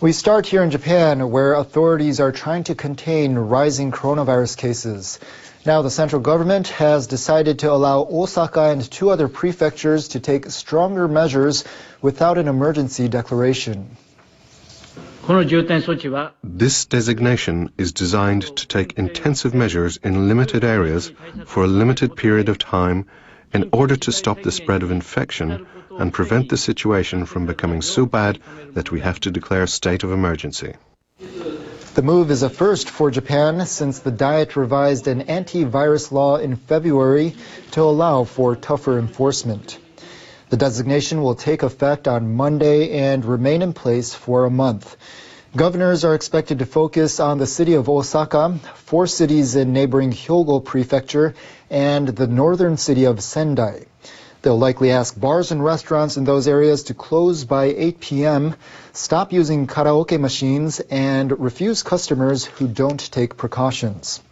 We start here in Japan, where authorities are trying to contain rising coronavirus cases. Now the central government has decided to allow Osaka and 2 other prefectures to take stronger measures without an emergency declaration. This designation is designed to take intensive measures in limited areas for a limited period of time in order to stop the spread of infection and prevent the situation from becoming so bad that we have to declare a state of emergency. The move is a first for Japan since the Diet revised an anti-virus law in February to allow for tougher enforcement. The designation will take effect on Monday and remain in place for a month. Governors are expected to focus on the city of Osaka, 4 cities in neighboring Hyogo Prefecture, and the northern city of Sendai. They'll likely ask bars and restaurants in those areas to close by 8 p.m., stop using karaoke machines, and refuse customers who don't take precautions.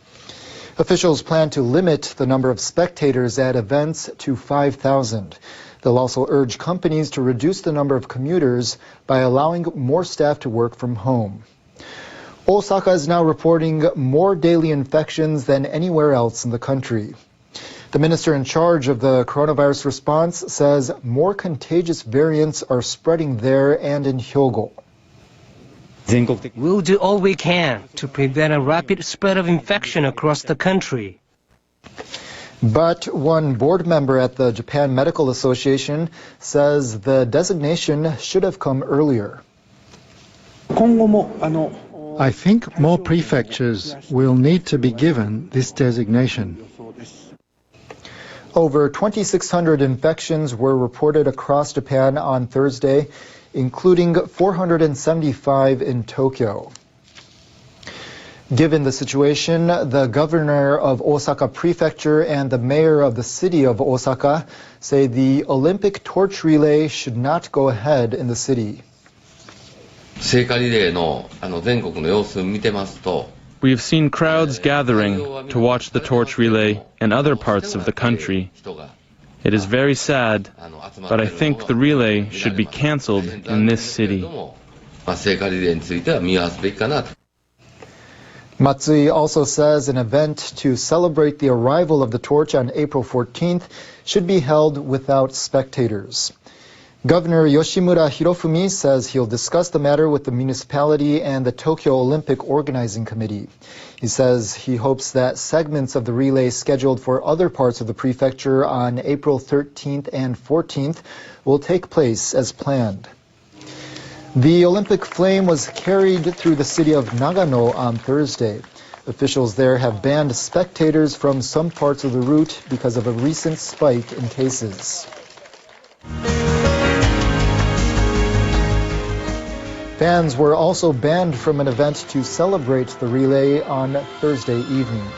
Officials plan to limit the number of spectators at events to 5,000. They'll also urge companies to reduce the number of commuters by allowing more staff to work from home. Osaka is now reporting more daily infections than anywhere else in the country. The minister in charge of the coronavirus response says more contagious variants are spreading there and in Hyogo. We'll do all we can to prevent a rapid spread of infection across the country. But one board member at the Japan Medical Association says the designation should have come earlier. I think more prefectures will need to be given this designation. Over 2,600 infections were reported across Japan on Thursday, including 475 in Tokyo. Given the situation, the governor of Osaka Prefecture and the mayor of the city of Osaka say the Olympic torch relay should not go ahead in the city. We have seen crowds gathering to watch the torch relay in other parts of the country. It is very sad, but I think the relay should be cancelled in this city. Matsui also says an event to celebrate the arrival of the torch on April 14th should be held without spectators. Governor Yoshimura Hirofumi says he'll discuss the matter with the municipality and the Tokyo Olympic Organizing Committee. He says he hopes that segments of the relay scheduled for other parts of the prefecture on April 13th and 14th will take place as planned. The Olympic flame was carried through the city of Nagano on Thursday. Officials there have banned spectators from some parts of the route because of a recent spike in cases. Fans were also banned from an event to celebrate the relay on Thursday evening.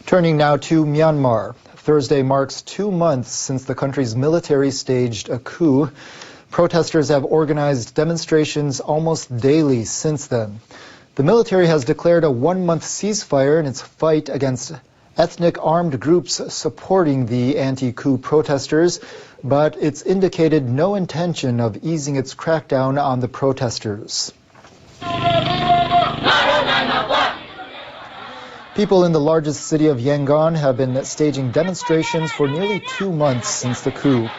Turning now to Myanmar. Thursday marks 2 months since the country's military staged a coup. Protesters have organized demonstrations almost daily since then. The military has declared a 1-month ceasefire in its fight against ethnic armed groups supporting the anti-coup protesters, but it's indicated no intention of easing its crackdown on the protesters. People in the largest city of Yangon have been staging demonstrations for nearly 2 months since the coup.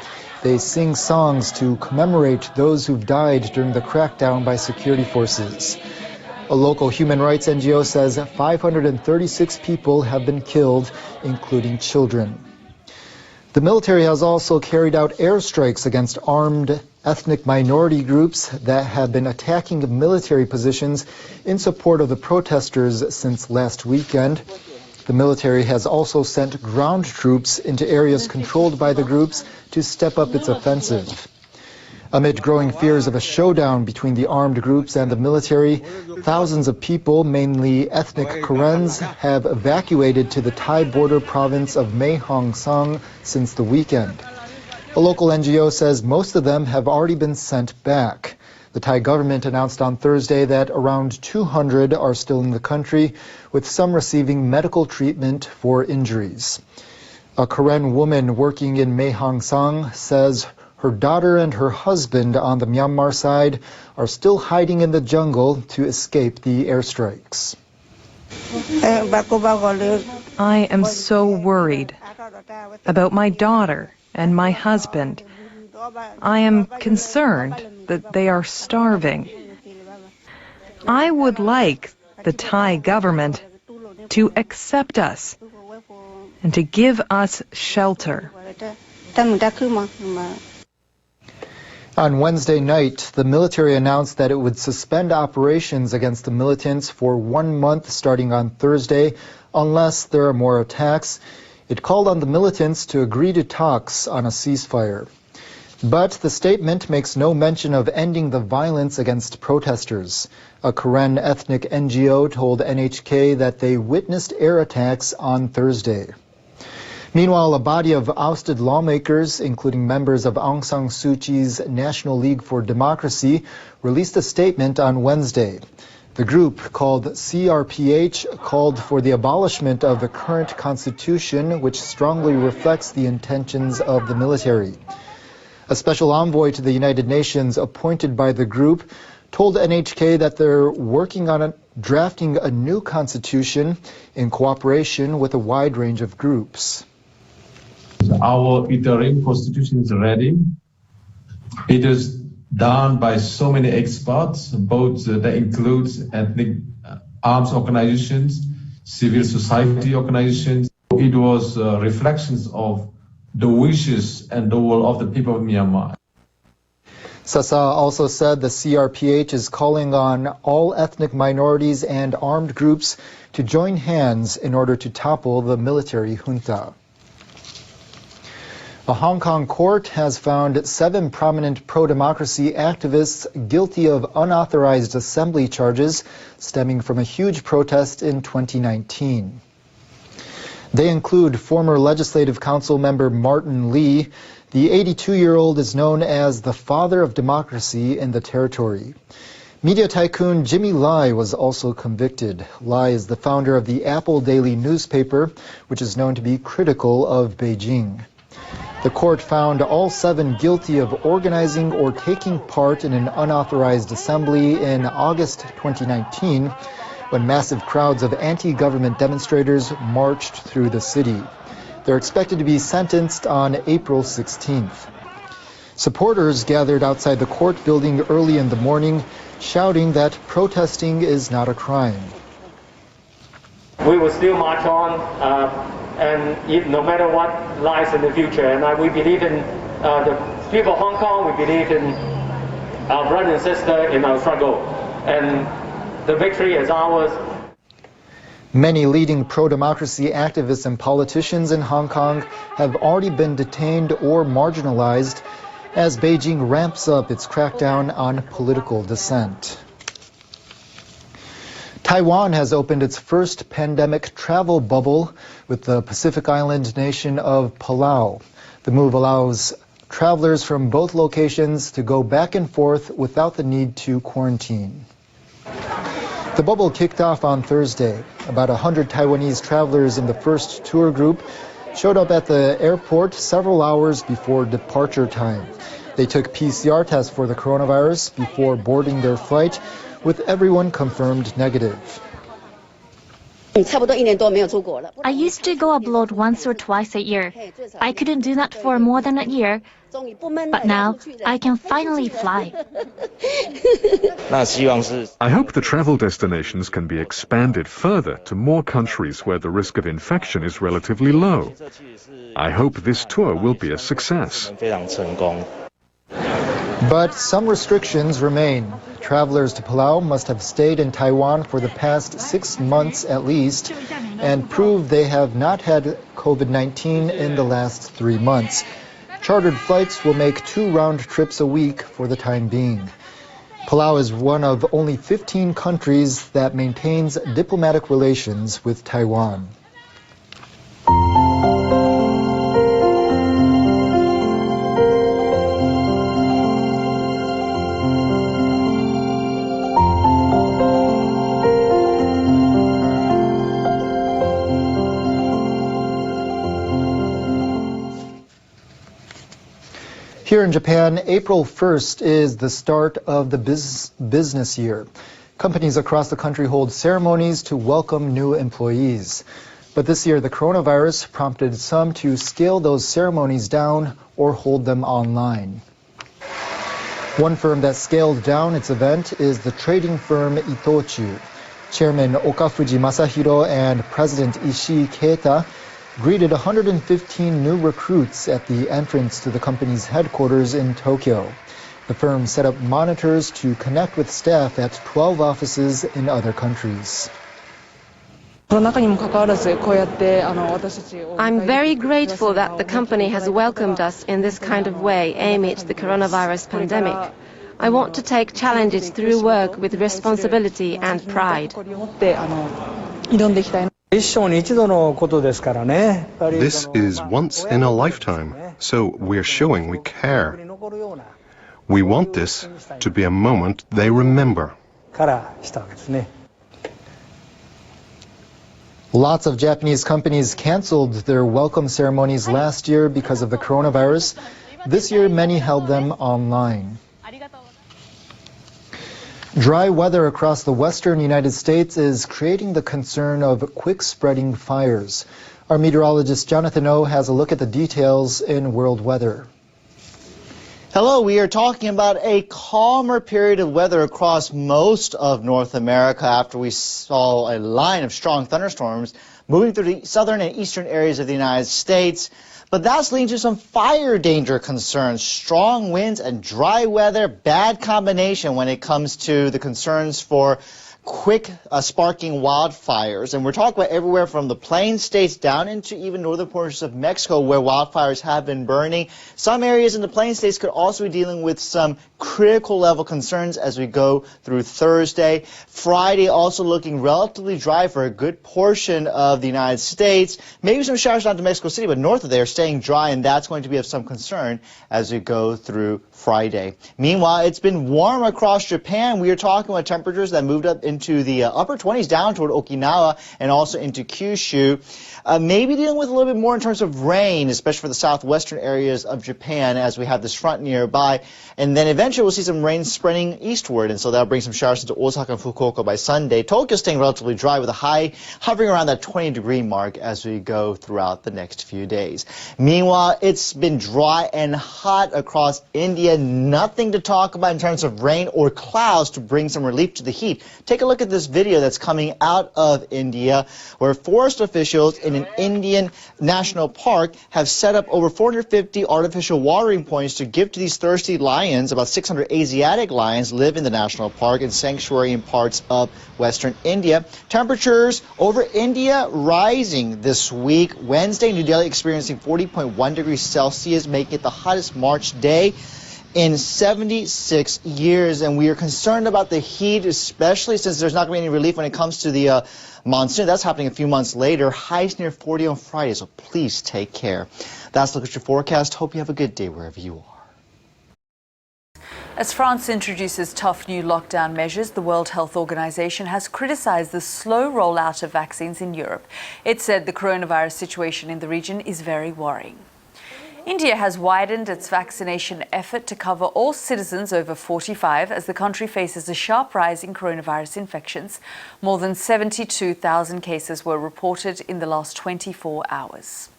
They sing songs to commemorate those who've died during the crackdown by security forces. A local human rights NGO says 536 people have been killed, including children. The military has also carried out airstrikes against armed ethnic minority groups that have been attacking military positions in support of the protesters since last weekend. The military has also sent ground troops into areas controlled by the groups to step up its offensive. Amid growing fears of a showdown between the armed groups and the military, thousands of people, mainly ethnic Karens, have evacuated to the Thai border province of Mae Hong Son since the weekend. A local NGO says most of them have already been sent back. The Thai government announced on Thursday that around 200 are still in the country, with some receiving medical treatment for injuries. A Karen woman working in Mae Hong Son says her daughter and her husband on the Myanmar side are still hiding in the jungle to escape the airstrikes. I am so worried about my daughter and my husband. I am concerned that they are starving. I would like the Thai government to accept us and to give us shelter. On Wednesday night, the military announced that it would suspend operations against the militants for 1 month starting on Thursday, unless there are more attacks. It called on the militants to agree to talks on a ceasefire. But the statement makes no mention of ending the violence against protesters. A Karen ethnic NGO told NHK that they witnessed air attacks on Thursday. Meanwhile, a body of ousted lawmakers, including members of Aung San Suu Kyi's National League for Democracy, released a statement on Wednesday. The group, called CRPH, called for the abolishment of the current constitution, which strongly reflects the intentions of the military. A special envoy to the United Nations appointed by the group told NHK that they're working on drafting a new constitution in cooperation with a wide range of groups. Our interim constitution is ready. It is done by so many experts, both that includes ethnic arms organizations, civil society organizations. It was reflections of the wishes and the will of the people of Myanmar. Sasa also said the CRPH is calling on all ethnic minorities and armed groups to join hands in order to topple the military junta. A Hong Kong court has found 7 prominent pro-democracy activists guilty of unauthorized assembly charges stemming from a huge protest in 2019. They include former Legislative Council member Martin Lee. The 82-year-old is known as the father of democracy in the territory. Media tycoon Jimmy Lai was also convicted. Lai is the founder of the Apple Daily newspaper, which is known to be critical of Beijing. The court found all 7 guilty of organizing or taking part in an unauthorized assembly in August 2019, when massive crowds of anti-government demonstrators marched through the city. They're expected to be sentenced on April 16th. Supporters gathered outside the court building early in the morning, shouting that protesting is not a crime. We will still march on, no matter what lies in the future. And we believe in the people of Hong Kong. We believe in our brother and sister in our struggle. And the victory is ours. Many leading pro-democracy activists and politicians in Hong Kong have already been detained or marginalized as Beijing ramps up its crackdown on political dissent. Taiwan has opened its first pandemic travel bubble with the Pacific island nation of Palau. The move allows travelers from both locations to go back and forth without the need to quarantine. The bubble kicked off on Thursday. About 100 Taiwanese travelers in the first tour group showed up at the airport several hours before departure time. They took PCR tests for the coronavirus before boarding their flight, with everyone confirmed negative. I used to go abroad once or twice a year. I couldn't do that for more than a year, but now I can finally fly. I hope the travel destinations can be expanded further to more countries where the risk of infection is relatively low. I hope this tour will be a success. But some restrictions remain. Travelers to Palau must have stayed in Taiwan for the past 6 months at least and prove they have not had COVID-19 in the last 3 months. Chartered flights will make 2 round trips a week for the time being. Palau is one of only 15 countries that maintains diplomatic relations with Taiwan. Here in Japan, April 1st is the start of the business year. Companies across the country hold ceremonies to welcome new employees. But this year, the coronavirus prompted some to scale those ceremonies down or hold them online. One firm that scaled down its event is the trading firm Itochu. Chairman Okafuji Masahiro and President Ishii Keita greeted 115 new recruits at the entrance to the company's headquarters in Tokyo. The firm set up monitors to connect with staff at 12 offices in other countries. I'm very grateful that the company has welcomed us in this kind of way amid the coronavirus pandemic. I want to take challenges through work with responsibility and pride. This is once in a lifetime, so we're showing we care. We want this to be a moment they remember. Lots of Japanese companies canceled their welcome ceremonies last year because of the coronavirus. This year, many held them online. Dry weather across the western United States is creating the concern of quick-spreading fires. Our meteorologist Jonathan Oh has a look at the details in world weather. Hello, we are talking about a calmer period of weather across most of North America after we saw a line of strong thunderstorms moving through the southern and eastern areas of the United States. But that's leading to some fire danger concerns. Strong winds and dry weather, bad combination when it comes to the concerns for quick sparking wildfires. And we're talking about everywhere from the Plains states down into even northern portions of Mexico where wildfires have been burning. Some areas in the Plains states could also be dealing with some critical level concerns as we go through Thursday. Friday also looking relatively dry for a good portion of the United States. Maybe some showers down to Mexico City, but north of there staying dry, and that's going to be of some concern as we go through Friday. Meanwhile, it's been warm across Japan. We are talking about temperatures that moved up into the upper 20s down toward Okinawa and also into Kyushu. Maybe dealing with a little bit more in terms of rain, especially for the southwestern areas of Japan as we have this front nearby. And then eventually we'll see some rain spreading eastward, and so that'll bring some showers into Osaka and Fukuoka by Sunday. Tokyo staying relatively dry with a high hovering around that 20-degree mark as we go throughout the next few days. Meanwhile, it's been dry and hot across India. Nothing to talk about in terms of rain or clouds to bring some relief to the heat. Take a look at this video that's coming out of India where forest officials in an Indian national park have set up over 450 artificial watering points to give to these thirsty lions. About 600 Asiatic lions live in the national park and sanctuary in parts of western India. Temperatures over India rising this week. Wednesday, New Delhi experiencing 40.1 degrees Celsius, making it the hottest March day in 76 years. And we are concerned about the heat, especially since there's not going to be any relief when it comes to the monsoon. That's happening a few months later. Highs near 40 on Friday, so please take care. That's a look at your forecast. Hope you have a good day wherever you are. As France introduces tough new lockdown measures, the World Health Organization has criticized the slow rollout of vaccines in Europe. It said the coronavirus situation in the region is very worrying. India has widened its vaccination effort to cover all citizens over 45 as the country faces a sharp rise in coronavirus infections. More than 72,000 cases were reported in the last 24 hours.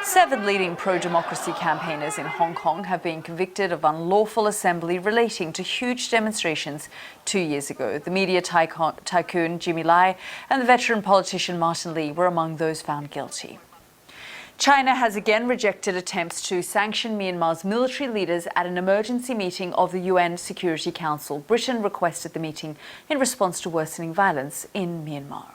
7 leading pro-democracy campaigners in Hong Kong have been convicted of unlawful assembly relating to huge demonstrations 2 years ago. The media tycoon Jimmy Lai and the veteran politician Martin Lee were among those found guilty. China has again rejected attempts to sanction Myanmar's military leaders at an emergency meeting of the UN Security Council. Britain requested the meeting in response to worsening violence in Myanmar.